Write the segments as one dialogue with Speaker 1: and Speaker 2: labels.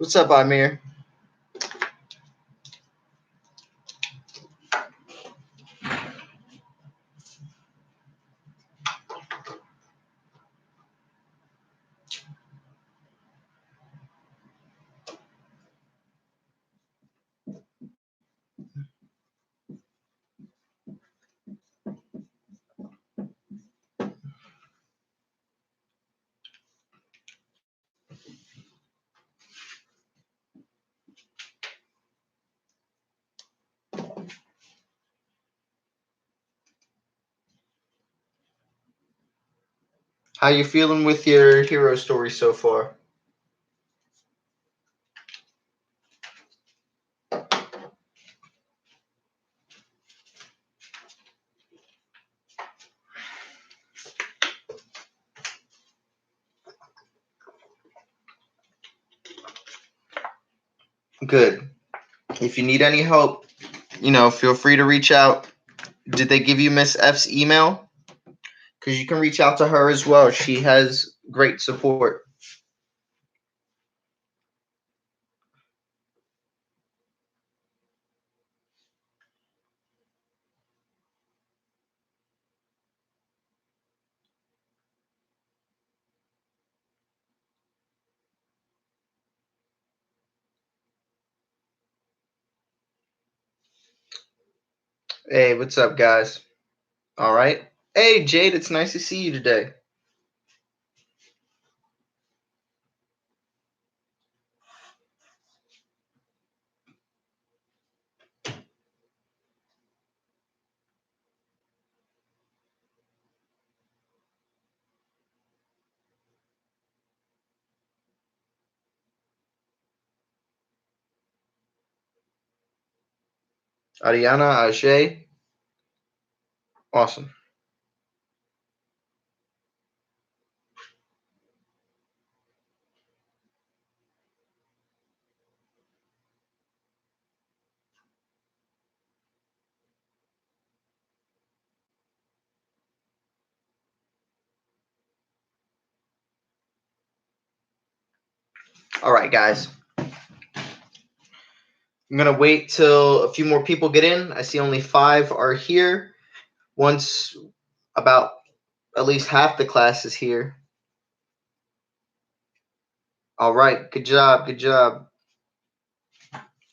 Speaker 1: What's up, Amir? How you feeling with your hero story so far? Good. If you need any help, feel free to reach out. Did they give you Miss F's email? Because you can reach out to her as well. She has great support. Hey, what's up, guys? All right. Hey, Jade, it's nice to see you today. Ariana, Ajay. Awesome. All right, guys. I'm going to wait till a few more people get in. I see only 5 are here. Once about at least half the class is here. All right. Good job. Good job.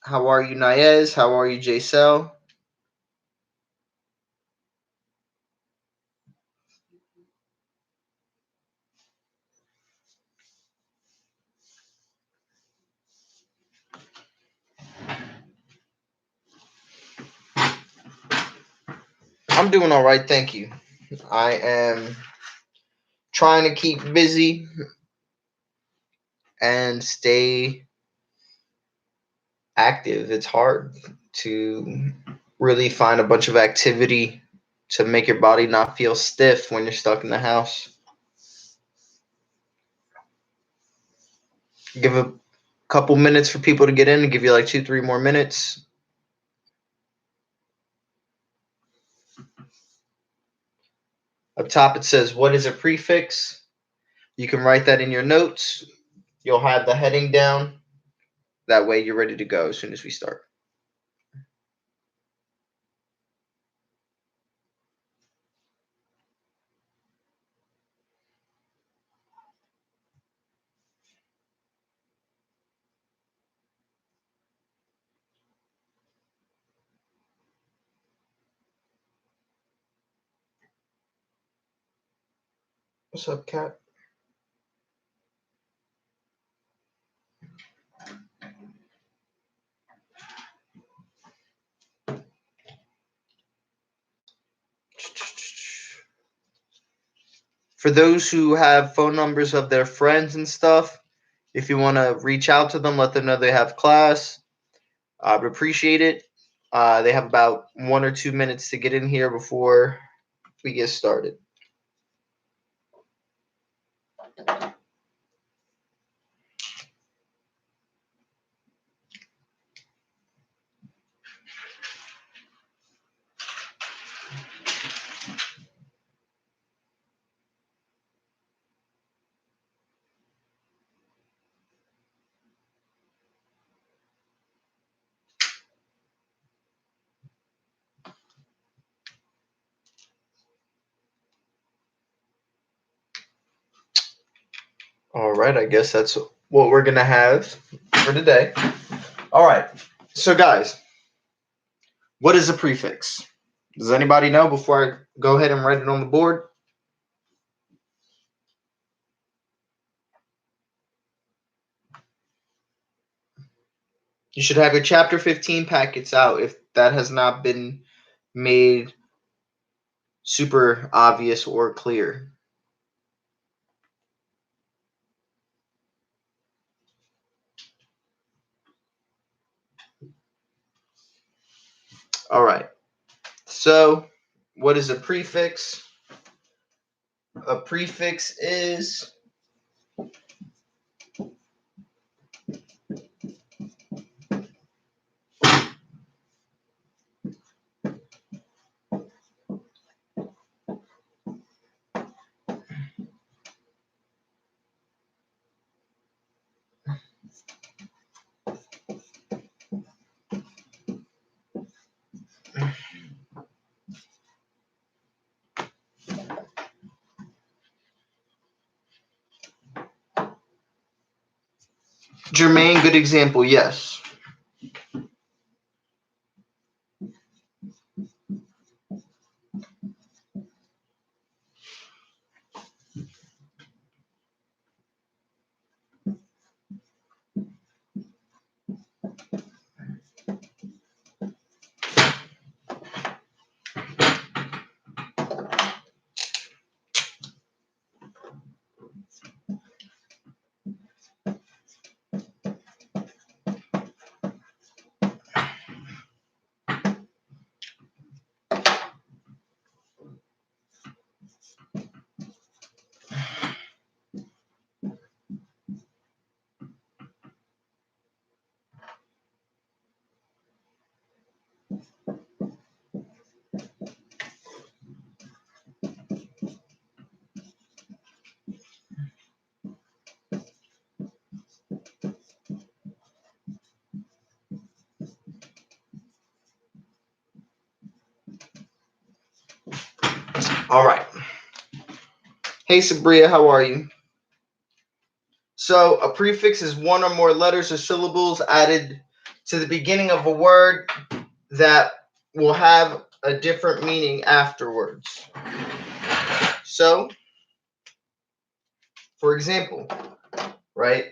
Speaker 1: How are you, Naez? How are you, Jacel? I'm doing all right, thank you. I am trying to keep busy and stay active. It's hard to really find a bunch of activity to make your body not feel stiff when you're stuck in the house. Give a couple minutes for people to get in and give you like 2, 3 more minutes. Up top it says, what is a prefix? You can write that in your notes. You'll have the heading down. That way you're ready to go as soon as we start. What's up, Kat? For those who have phone numbers of their friends and stuff, if you want to reach out to them, let them know they have class. I would appreciate it. They have about 1 or 2 minutes to get in here before we get started. All right, I guess that's what we're going to have for today. All right. So, guys, what is a prefix? Does anybody know before I go ahead and write it on the board? You should have your chapter 15 packets out if that has not been made super obvious or clear. All right. So, what is a prefix? A prefix is Jermaine, good example, yes. All right. Hey, Sabria, how are you? So, a prefix is one or more letters or syllables added to the beginning of a word that will have a different meaning afterwards. So, for example, right,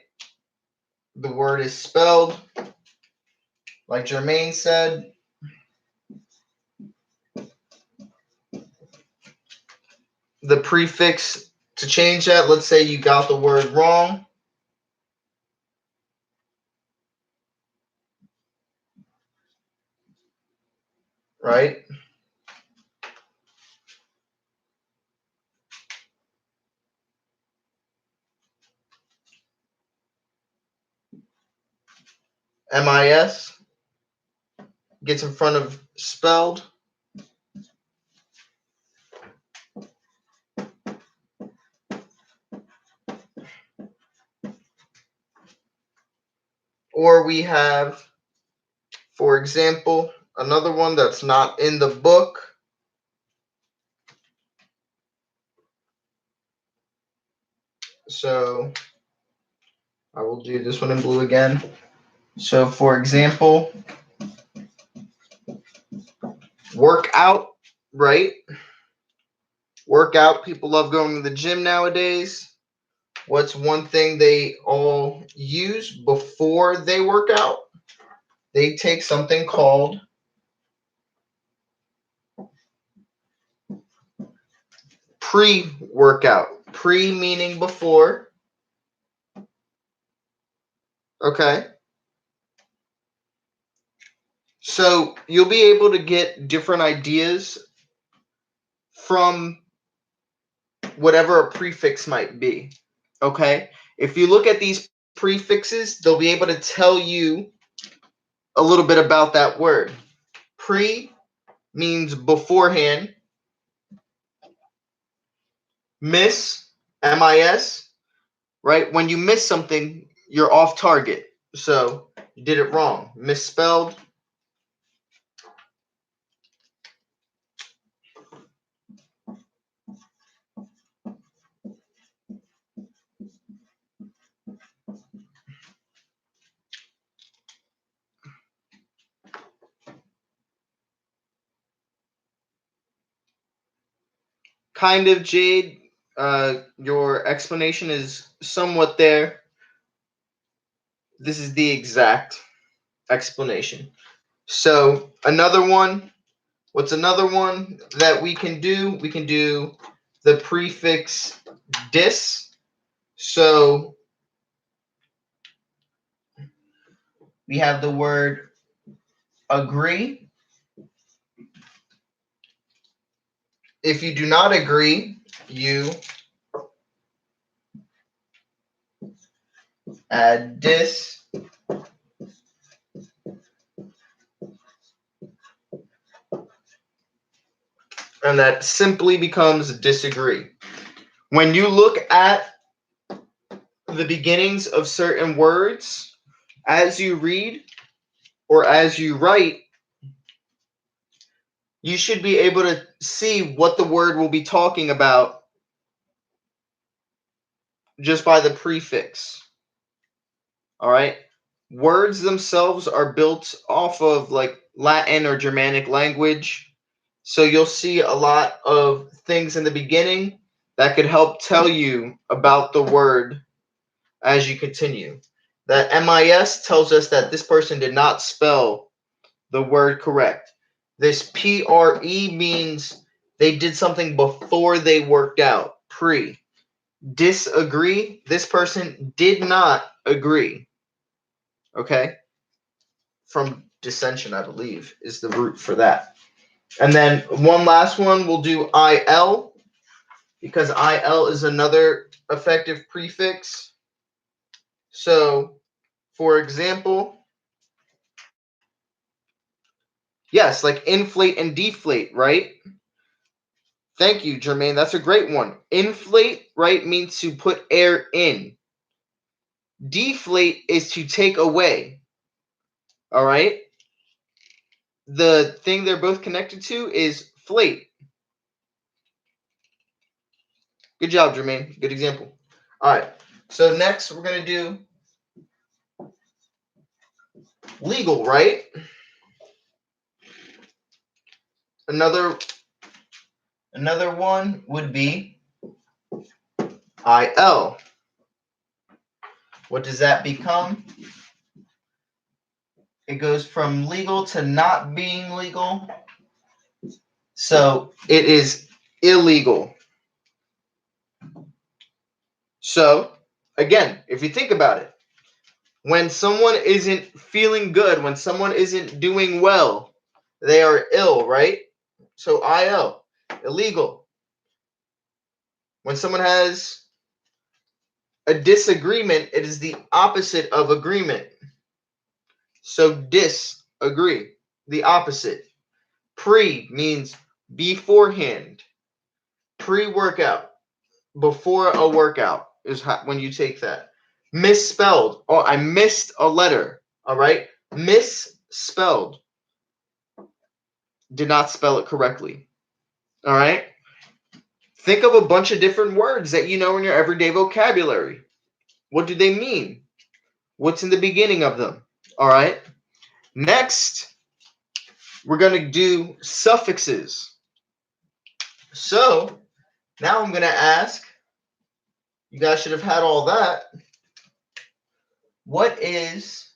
Speaker 1: the word is spelled like Jermaine said. The prefix to change that, let's say you got the word wrong. Right? MIS gets in front of spelled. Or we have, for example, another one that's not in the book. So I will do this one in blue again. So for example, workout, right? Workout, people love going to the gym nowadays. What's one thing they all use before they work out? They take something called pre-workout. Pre meaning before. Okay. So you'll be able to get different ideas from whatever a prefix might be. Okay. If you look at these prefixes, they'll be able to tell you a little bit about that word. Pre means beforehand. Miss, MIS, right? When you miss something, you're off target. So you did it wrong. Misspelled. kind of, Jade. Your explanation is somewhat there. This is the exact explanation. So another one. What's another one that we can do? We can do the prefix dis. So we have the word agree. If you do not agree, you add dis. And that simply becomes disagree. When you look at the beginnings of certain words, as you read or as you write, you should be able to see what the word will be talking about just by the prefix. All right? Words themselves are built off of like Latin or Germanic language. So you'll see a lot of things in the beginning that could help tell you about the word as you continue. That MIS tells us that this person did not spell the word correct. This PRE means they did something before they worked out. Pre. Disagree. This person did not agree. Okay? From dissension, I believe, is the root for that. And then one last one, we'll do IL, because IL is another effective prefix. So, for example, yes, like inflate and deflate, right? Thank you, Jermaine. That's a great one. Inflate, right, means to put air in. Deflate is to take away. All right? The thing they're both connected to is flate. Good job, Jermaine. Good example. All right. So next we're going to do legal, right? Another one would be IL. What does that become? It goes from legal to not being legal. So it is illegal. So, again, if you think about it, when someone isn't feeling good, when someone isn't doing well, they are ill, right? So IL, illegal. When someone has a disagreement, it is the opposite of agreement. So disagree, the opposite. Pre means beforehand. Pre-workout, before a workout is when you take that. Misspelled. Oh, I missed a letter. All right. Misspelled. Did not spell it correctly. All right. Think of a bunch of different words that you know in your everyday vocabulary. What do they mean? What's in the beginning of them? All right. Next, we're going to do suffixes. So now I'm going to ask, you guys should have had all that. What is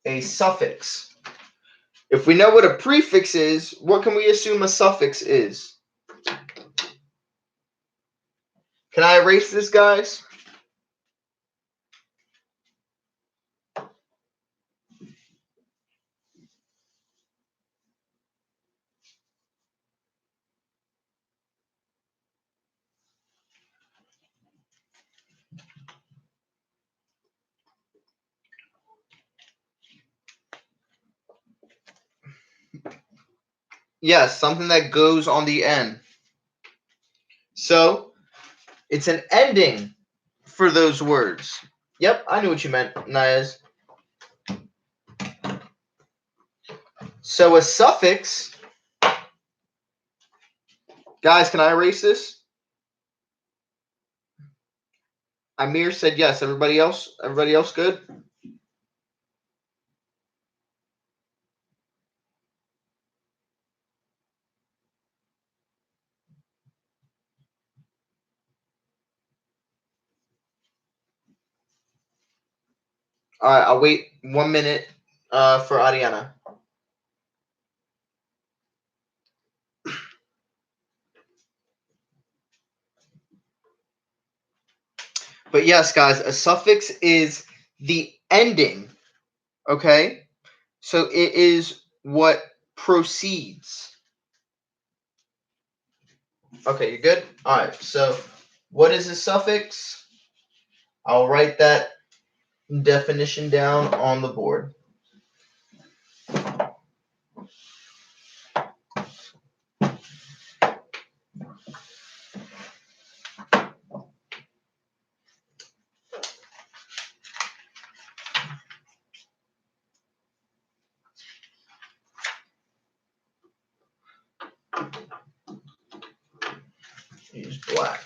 Speaker 1: a suffix? If we know what a prefix is, what can we assume a suffix is? Can I erase this, guys? Yes, something that goes on the end. So, it's an ending for those words. Yep, I knew what you meant, Niaz. So a suffix, guys, can I erase this? Amir said yes. Everybody else good? All right, I'll wait 1 minute for Ariana. But yes, guys, a suffix is the ending, okay? So it is what proceeds. Okay, you're good? All right, so what is a suffix? I'll write that definition down on the board. Use black.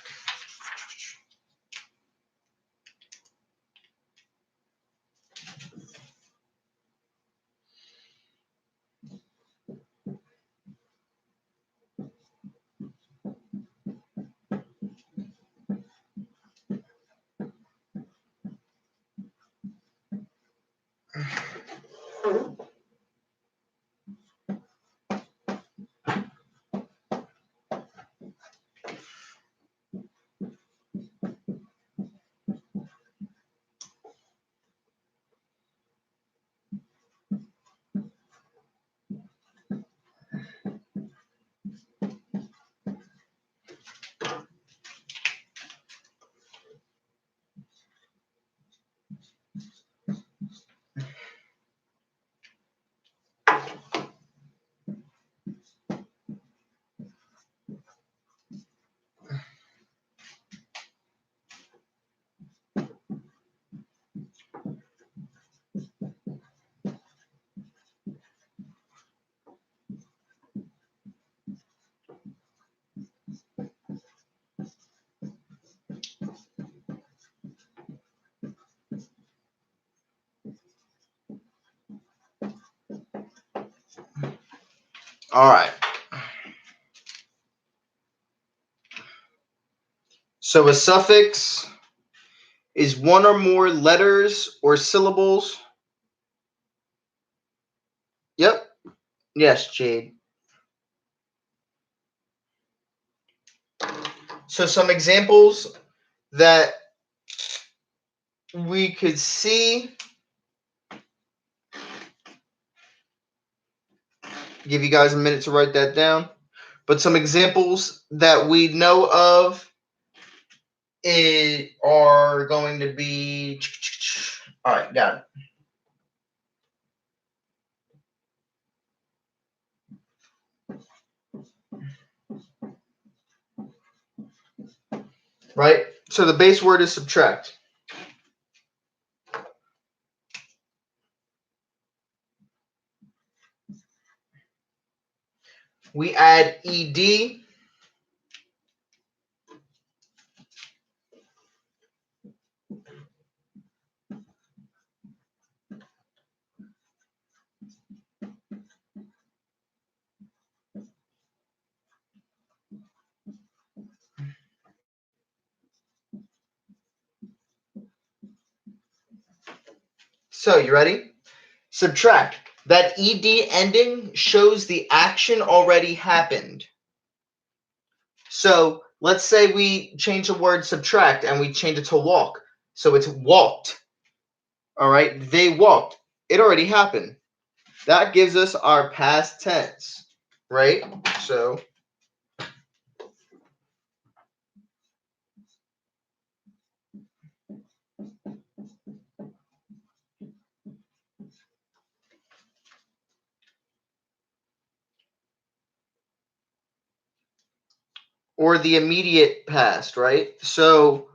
Speaker 1: All right. So a suffix is one or more letters or syllables. Yep. Yes, Jade. So some examples that we could see. Give you guys a minute to write that down. But some examples that we know of are going to be. All right, got it. Right? So the base word is subtract. We add ed. So you ready? Subtract. That ed ending shows the action already happened. So let's say we change the word subtract and we change it to walk. So it's walked. All right, they walked. It already happened. That gives us our past tense, right? So or the immediate past, right? So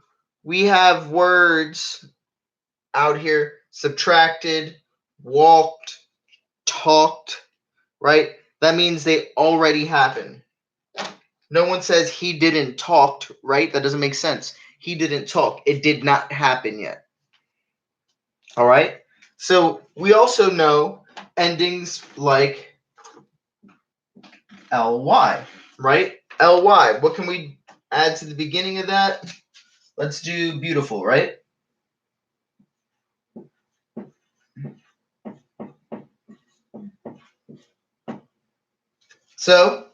Speaker 1: we have words out here subtracted, walked, talked, right? That means they already happened. No one says he didn't talked, right? That doesn't make sense. He didn't talk. It did not happen yet. All right? So we also know endings like ly, right? Ly. What can we add to the beginning of that? Let's do beautiful, right? So,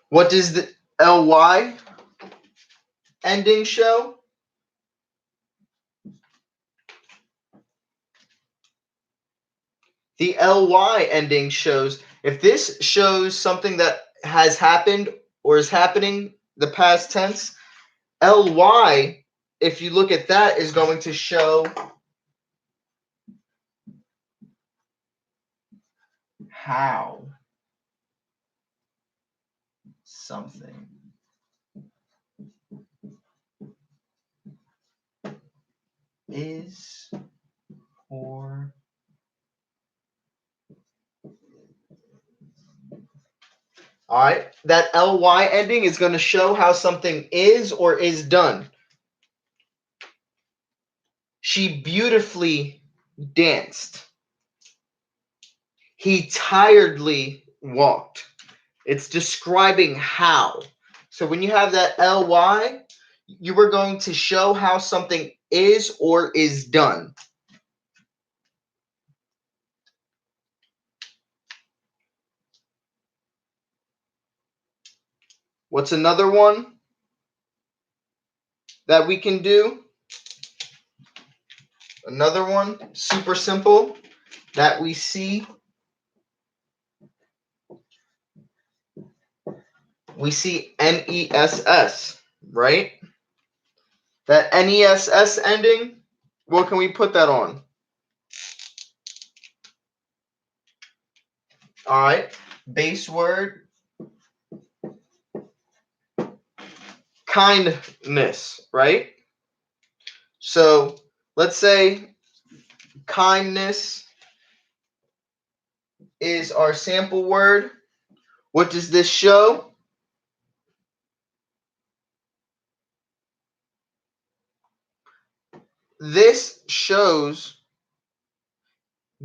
Speaker 1: what does the ly ending show? The ly ending shows, if this shows something that has happened or is happening, the past tense, ly, if you look at that, is going to show how something is or all right, that ly ending is going to show how something is or is done. She beautifully danced. He tiredly walked. It's describing how. So when you have that ly, you are going to show how something is or is done. What's another one that we can do? Another one, super simple, that we see. We see NESS, right? That NESS ending, what can we put that on? All right, base word, kindness, right? So let's say kindness is our sample word. What does this show? This shows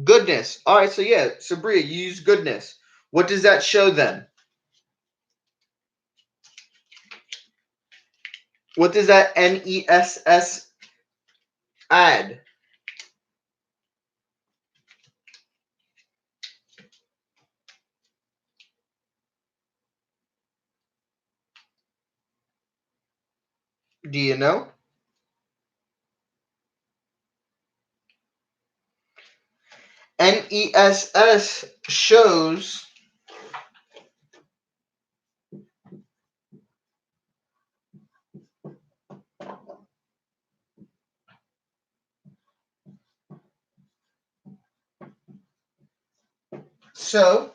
Speaker 1: goodness. All right, so yeah, Sabria, you use goodness. What does that show then? What does that NESS add? Do you know? NESS shows so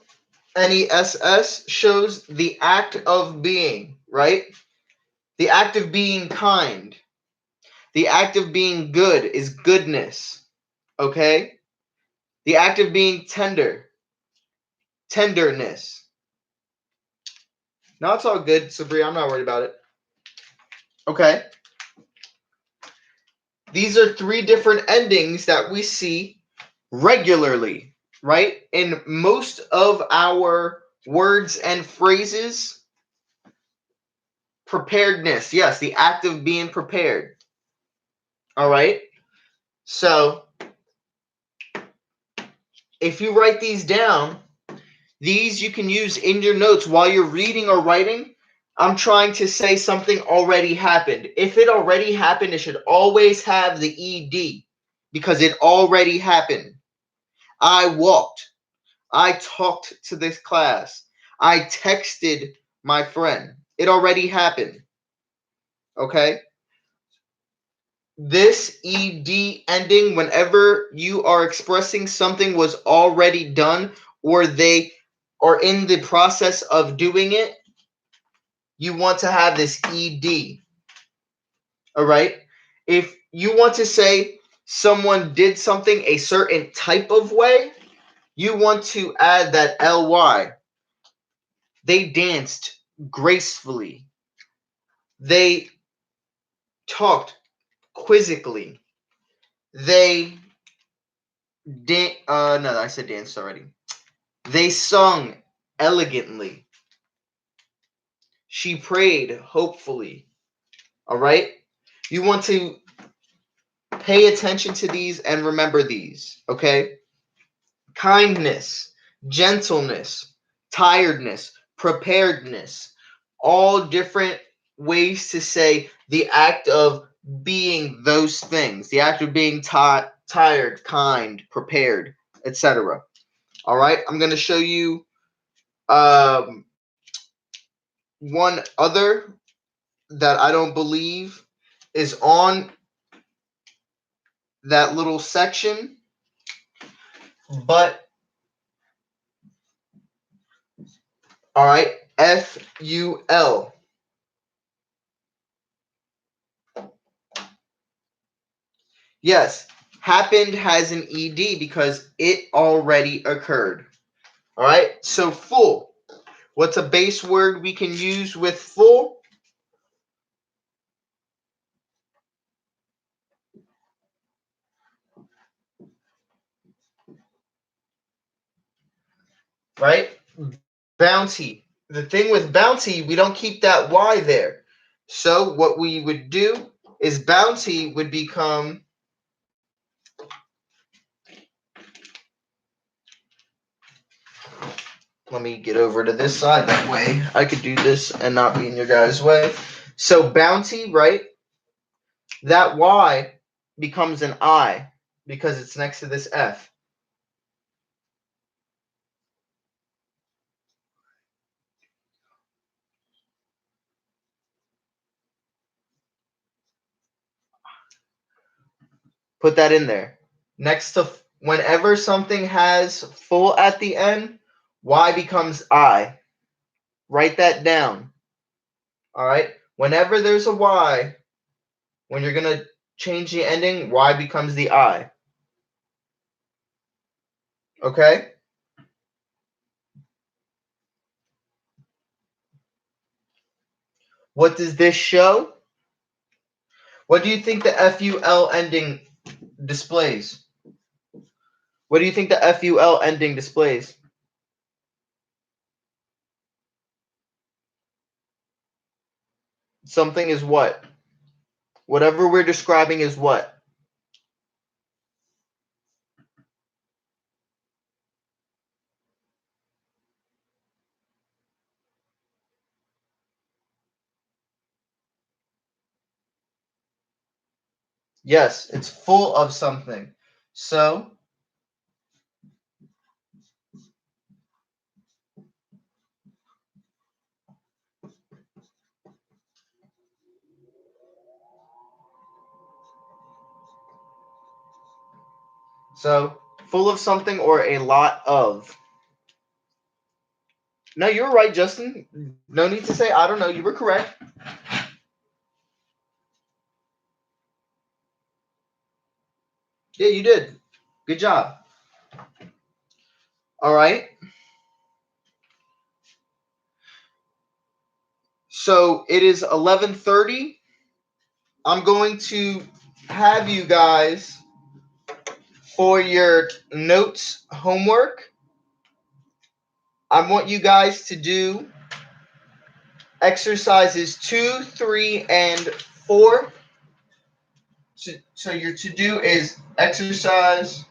Speaker 1: NESS shows the act of being, right? The act of being kind. The act of being good is goodness. Okay? The act of being tender, tenderness. No, it's all good, Sabria. I'm not worried about it. Okay. These are three different endings that we see regularly, right? In most of our words and phrases. Preparedness. Yes, the act of being prepared. All right. So if you write these down, these you can use in your notes while you're reading or writing. I'm trying to say something already happened. If it already happened, it should always have the ed because it already happened. I walked. I talked to this class. I texted my friend. It already happened. Okay? This ed ending, whenever you are expressing something was already done or they are in the process of doing it, you want to have this ed. All right? If you want to say someone did something a certain type of way, you want to add that ly. They danced gracefully. They talked quizzically. They no, I said danced already. They sung elegantly. She prayed hopefully. All right? You want to pay attention to these and remember these, okay? Kindness, gentleness, tiredness, preparedness. All different ways to say the act of being those things, the act of being tired, kind, prepared, etc. All right, I'm going to show you one other that I don't believe is on that little section, but all right, FUL. Yes, happened has an ED because it already occurred. All right, so full. What's a base word we can use with full? Right? Bounty. The thing with bounty, we don't keep that Y there. So what we would do is bounty would become, let me get over to this side, that way I could do this and not be in your guys' way. So bounty, right? That Y becomes an I because it's next to this F. Put that in there. Next to, whenever something has full at the end, Y becomes I. Write that down. All right? Whenever there's a Y, when you're going to change the ending, Y becomes the I. Okay? What does this show? What do you think the FUL ending displays? What do you think the FUL ending displays? Something is what? Whatever we're describing is what? Yes, it's full of something. So, full of something or a lot of. No, you were right, Justin. No need to say I don't know. You were correct. Yeah, you did. Good job. All right. So it is 11:30. I'm going to have you guys for your notes homework. I want you guys to do exercises 2, 3, and 4. So your to do is exercise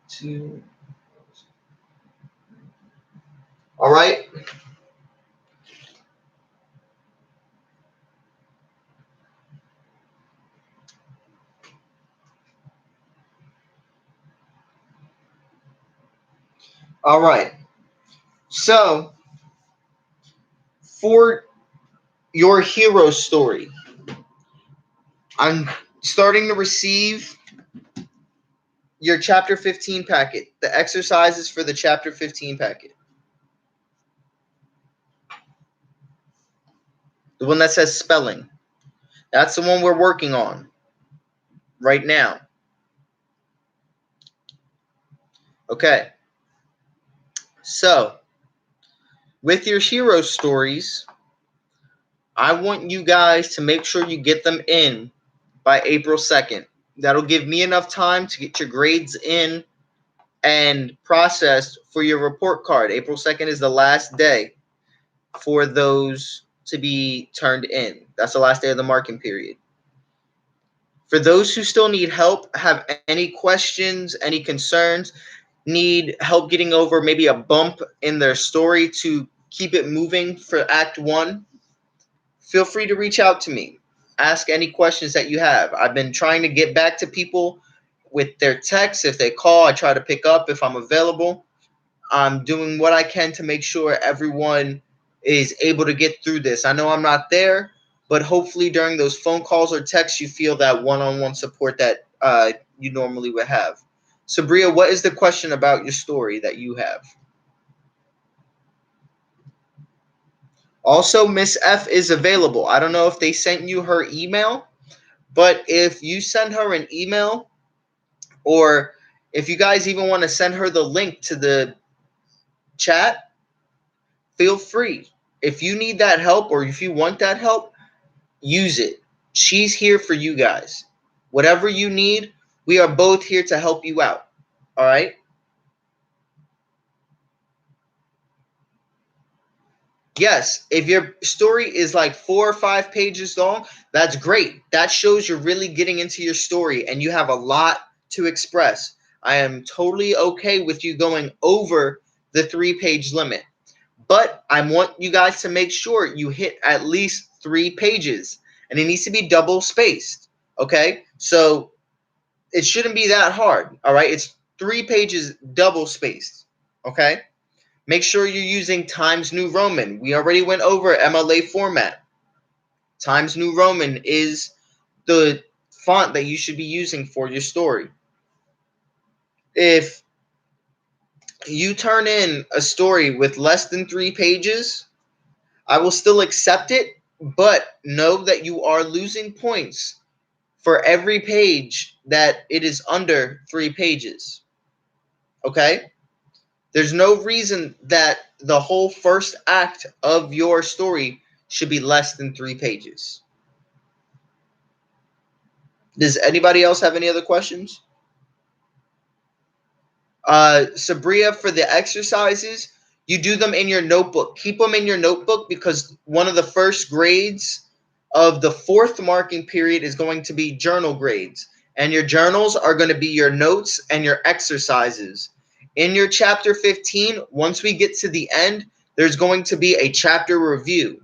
Speaker 1: 2. All right. All right. So for your hero story, I'm starting to receive your chapter 15 packet, the exercises for the chapter 15 packet. The one that says spelling. That's the one we're working on right now. Okay. So, with your hero stories, I want you guys to make sure you get them in by April 2nd. That'll give me enough time to get your grades in and processed for your report card. April 2nd is the last day for those to be turned in. That's the last day of the marking period. For those who still need help, have any questions, any concerns, need help getting over maybe a bump in their story to keep it moving for Act 1, feel free to reach out to me. Ask any questions that you have. I've been trying to get back to people with their texts. If they call, I try to pick up if I'm available. I'm doing what I can to make sure everyone is able to get through this. I know I'm not there, but hopefully during those phone calls or texts, you feel that one-on-one support that you normally would have. Sabria, what is the question about your story that you have? Also, Miss F is available. I don't know if they sent you her email, but if you send her an email, or if you guys even want to send her the link to the chat, feel free. If you need that help or if you want that help, use it. She's here for you guys. Whatever you need, we are both here to help you out. All right? Yes, if your story is like 4 or 5 pages long, that's great. That shows you're really getting into your story and you have a lot to express. I am totally okay with you going over the 3 page limit, but I want you guys to make sure you hit at least 3 pages and it needs to be double spaced. Okay, so it shouldn't be that hard. All right, it's 3 pages double spaced. Okay. Make sure you're using Times New Roman. We already went over MLA format. Times New Roman is the font that you should be using for your story. If you turn in a story with less than 3 pages, I will still accept it, but know that you are losing points for every page that it is under 3 pages. Okay? There's no reason that the whole first act of your story should be less than 3 pages. Does anybody else have any other questions? Sabria, for the exercises, you do them in your notebook. Keep them in your notebook because one of the first grades of the fourth marking period is going to be journal grades. And your journals are going to be your notes and your exercises. In your chapter 15, once we get to the end, there's going to be a chapter review.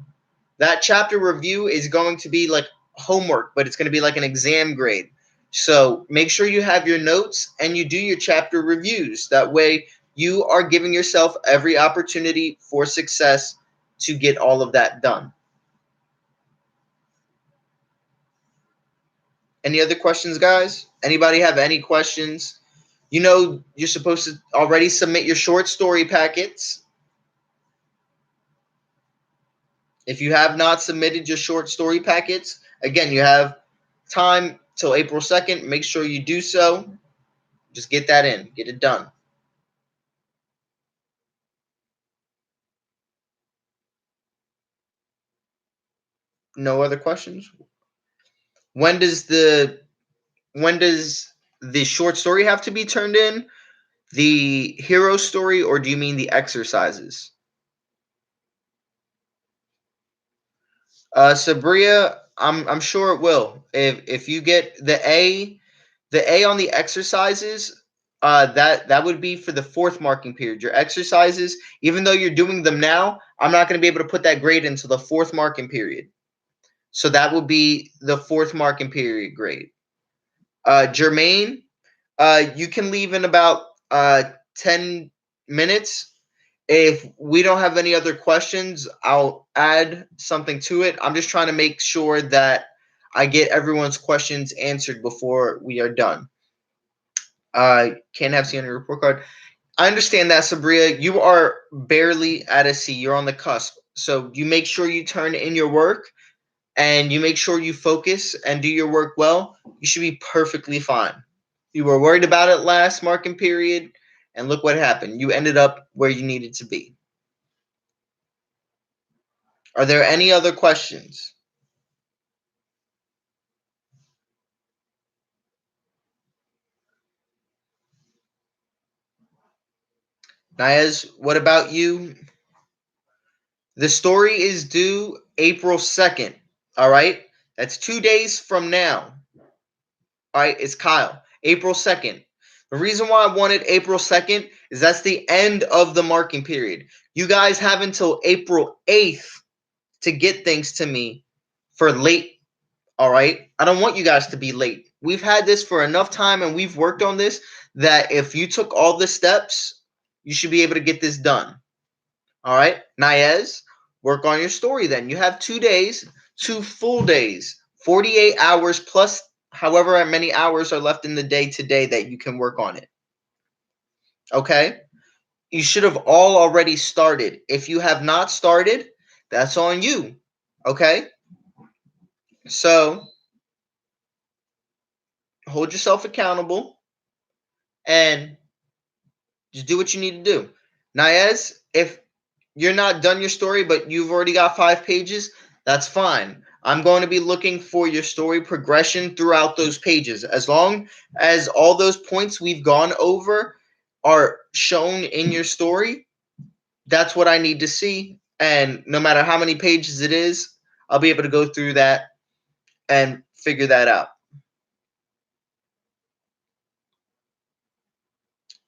Speaker 1: That chapter review is going to be like homework, but it's going to be like an exam grade. So make sure you have your notes and you do your chapter reviews. That way you are giving yourself every opportunity for success to get all of that done. Any other questions, guys? Anybody have any questions? You know, you're supposed to already submit your short story packets. If you have not submitted your short story packets, again, you have time till April 2nd. Make sure you do so. Just get that in, get it done. No other questions? When does the when does the short story have to be turned in? The hero story, or do you mean the exercises? Sabria, I'm sure it will. If you get the A on the exercises, that would be for the fourth marking period. Your exercises, even though you're doing them now, I'm not going to be able to put that grade into the fourth marking period. So that would be the fourth marking period grade. Jermaine, you can leave in about 10 minutes. If we don't have any other questions, I'll add something to it. I'm just trying to make sure that I get everyone's questions answered before we are done. Can't have C on your report card. I understand that, Sabria. You are barely at a C. You're on the cusp. So you make sure you turn in your work and you make sure you focus and do your work well. You should be perfectly fine. You were worried about it last marking period, and look what happened. You ended up where you needed to be. Are there any other questions? Nayaz, what about you? The story is due April 2nd. All right? That's 2 days from now. All right, it's Kyle. April 2nd. The reason why I wanted April 2nd is that's the end of the marking period. You guys have until April 8th to get things to me for late. All right. I don't want you guys to be late. We've had this for enough time and we've worked on this that if you took all the steps, you should be able to get this done. All right. Niaz, work on your story then. You have 2 days, 2 full days, 48 hours plus however many hours are left in the day today that you can work on it. Okay. You should have all already started. If you have not started, that's on you. Okay. So hold yourself accountable and just do what you need to do. Niaz, if you're not done your story, but you've already got 5 pages, that's fine. I'm going to be looking for your story progression throughout those pages. As long as all those points we've gone over are shown in your story, that's what I need to see. And no matter how many pages it is, I'll be able to go through that and figure that out.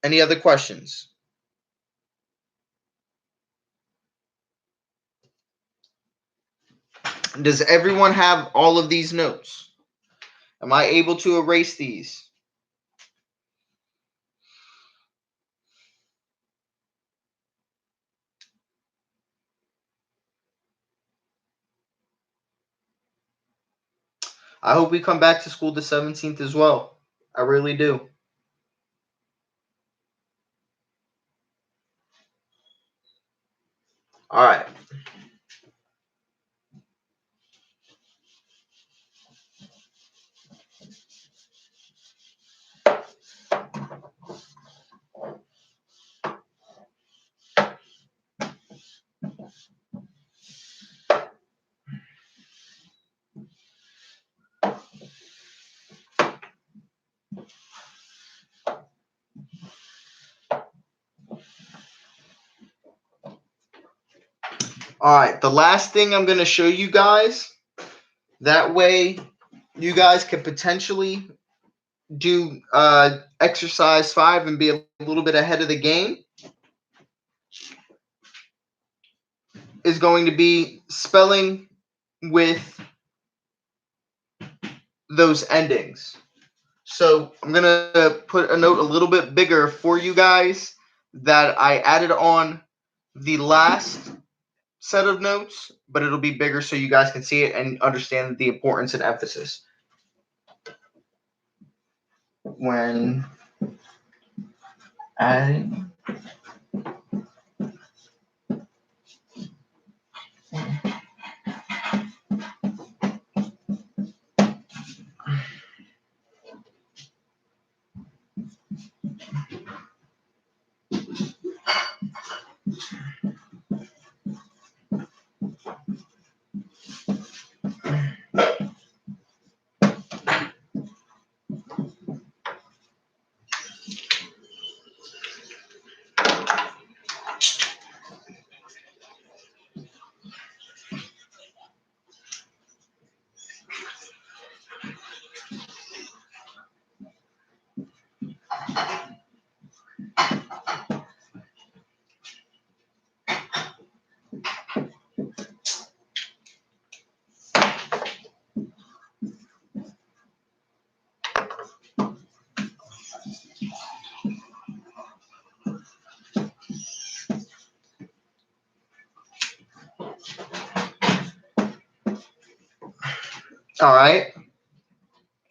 Speaker 1: Any other questions? Does everyone have all of these notes? Am I able to erase these? I hope we come back to school the 17th as well. I really do. All right. All right. The last thing I'm going to show you guys, that way you guys can potentially do exercise 5 and be a little bit ahead of the game, is going to be spelling with those endings. So I'm going to put a note a little bit bigger for you guys that I added on the last set of notes, but it'll be bigger so you guys can see it and understand the importance and emphasis. When adding all right,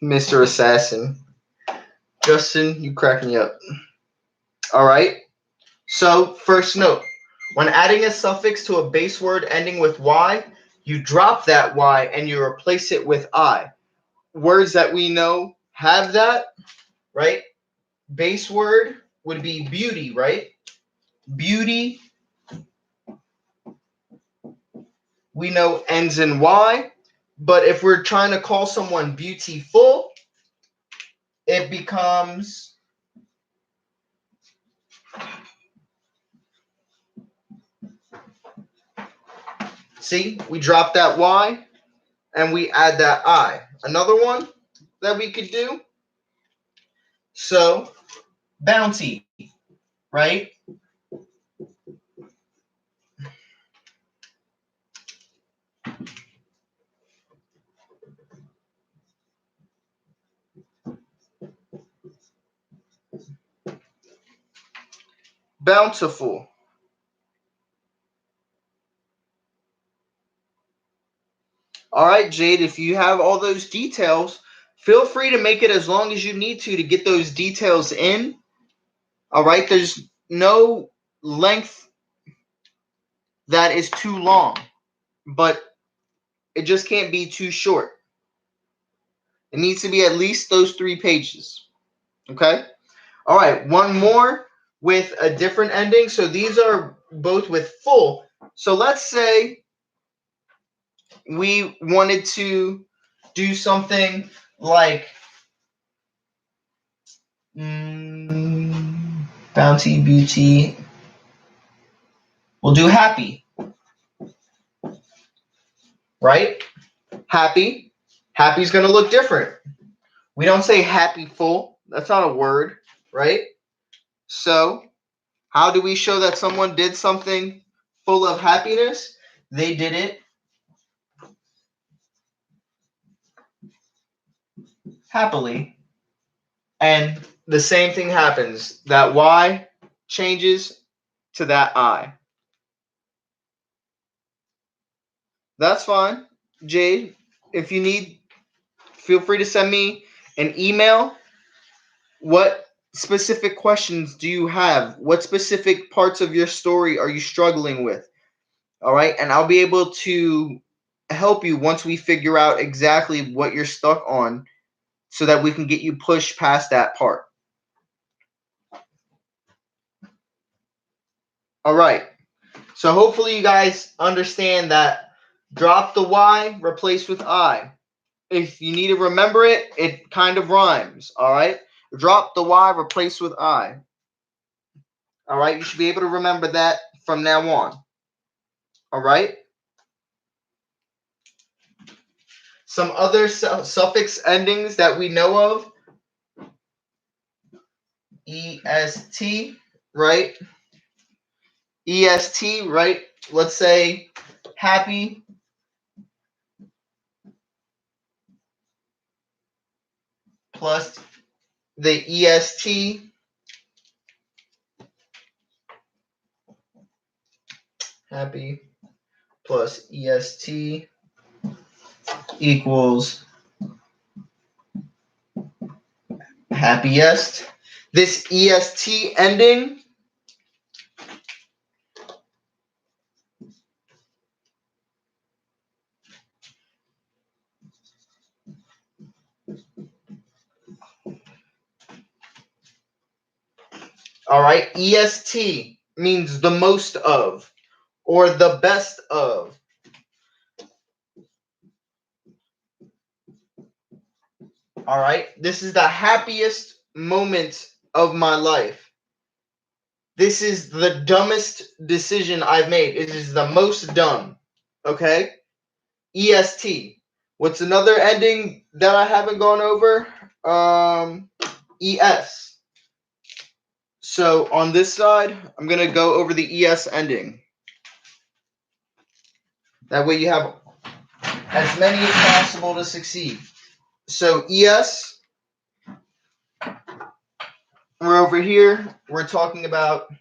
Speaker 1: Mr. Assassin. Justin, you crack me up. All right. So, first note. When adding a suffix to a base word ending with Y, you drop that Y and you replace it with I. Words that we know have that, right? Base word would be beauty, right? Beauty, we know ends in Y. But if we're trying to call someone beautiful, it becomes see, we drop that Y and we add that I. Another one that we could do So, bounty, right? Bountiful. All right, Jade, if you have all those details, feel free to make it as long as you need to get those details in. All right, there's no length that is too long, but it just can't be too short. It needs to be at least those 3 pages. Okay? All right, one more with a different ending. So these are both with full. So let's say we wanted to do something like bounty, beauty. We'll do happy, right? Happy. Happy's going to look different. We don't say happy full. That's not a word, right? So, how do we show that someone did something full of happiness? They did it happily. And the same thing happens. That Y changes to that I. That's fine. Jade, if you need, feel free to send me an email. What specific questions do you have? What specific parts of your story are you struggling with? All right. And I'll be able to help you once we figure out exactly what you're stuck on so that we can get you pushed past that part. All right. So hopefully you guys understand that drop the Y, replace with I. If you need to remember it, it kind of rhymes. All right. Drop the Y, replace with I. All right. You should be able to remember that from now on. All right. Some other suffix endings that we know of. EST, right? EST, right? Let's say happy plus the EST. Happy plus EST equals happiest. This EST ending, all right, EST means the most of or the best of. All right, this is the happiest moment of my life. This is the dumbest decision I've made. It is the most dumb. Okay? EST. What's another ending that I haven't gone over? ES. So on this side, I'm going to go over the ES ending. That way you have as many as possible to succeed. So ES, we're over here. We're talking about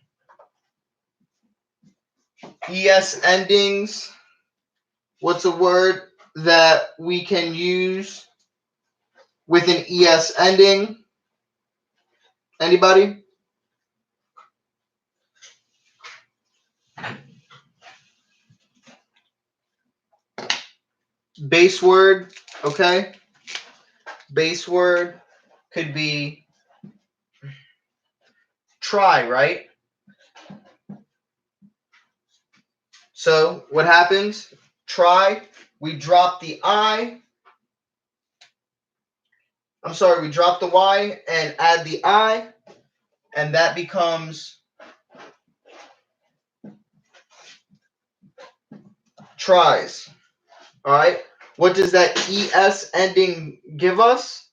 Speaker 1: ES endings. What's a word that we can use with an ES ending? Anybody? Base word, okay? Base word could be try, right? So what happens? Try, we drop the I. I'm sorry, we drop the Y and add the I, and that becomes tries. All right. What does that ES ending give us?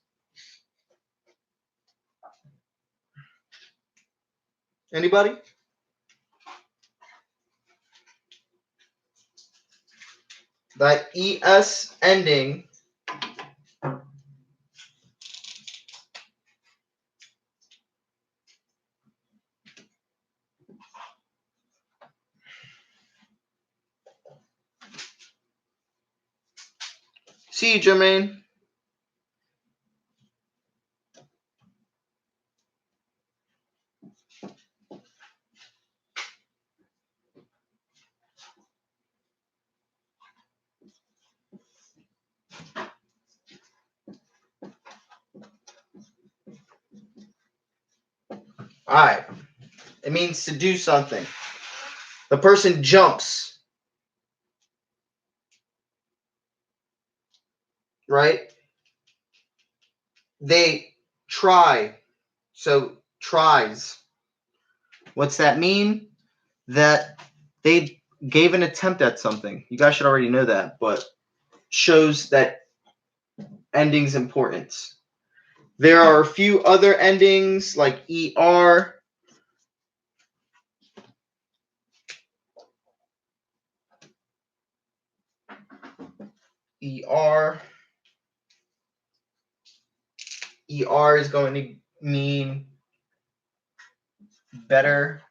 Speaker 1: Anybody? That ES ending See you, Jermaine. All right. It means to do something. The person jumps, right? They try. So tries. What's that mean? That they gave an attempt at something. You guys should already know that, but shows that ending's importance. There are a few other endings like ER. ER. ER is going to mean better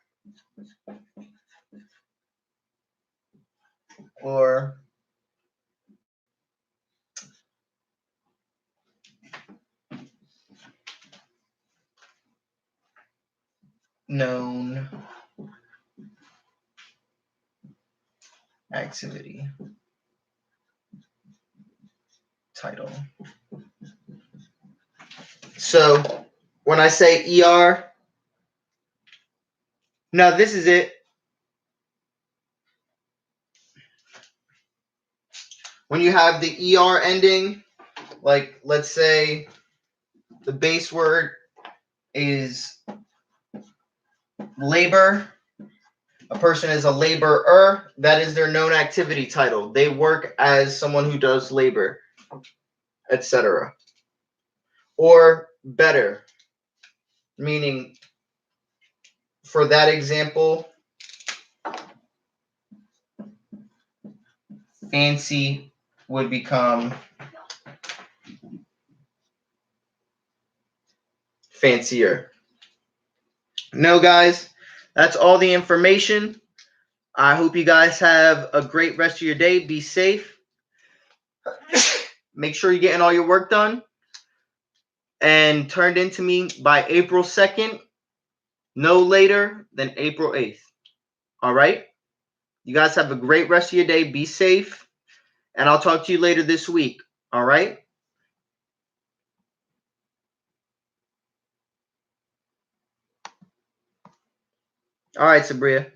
Speaker 1: or known activity title. So when I say ER, now this is it. When you have the ER ending, like let's say the base word is labor, a person is a laborer, that is their known activity title. They work as someone who does labor, etc. Or better, meaning for that example, fancy would become fancier. No, guys, that's all the information. I hope you guys have a great rest of your day. Be safe. Make sure you're getting all your work done and turned into me by April 2nd, no later than April 8th. All right? You guys have a great rest of your day. Be safe. And I'll talk to you later this week. All right? All right, Sabria.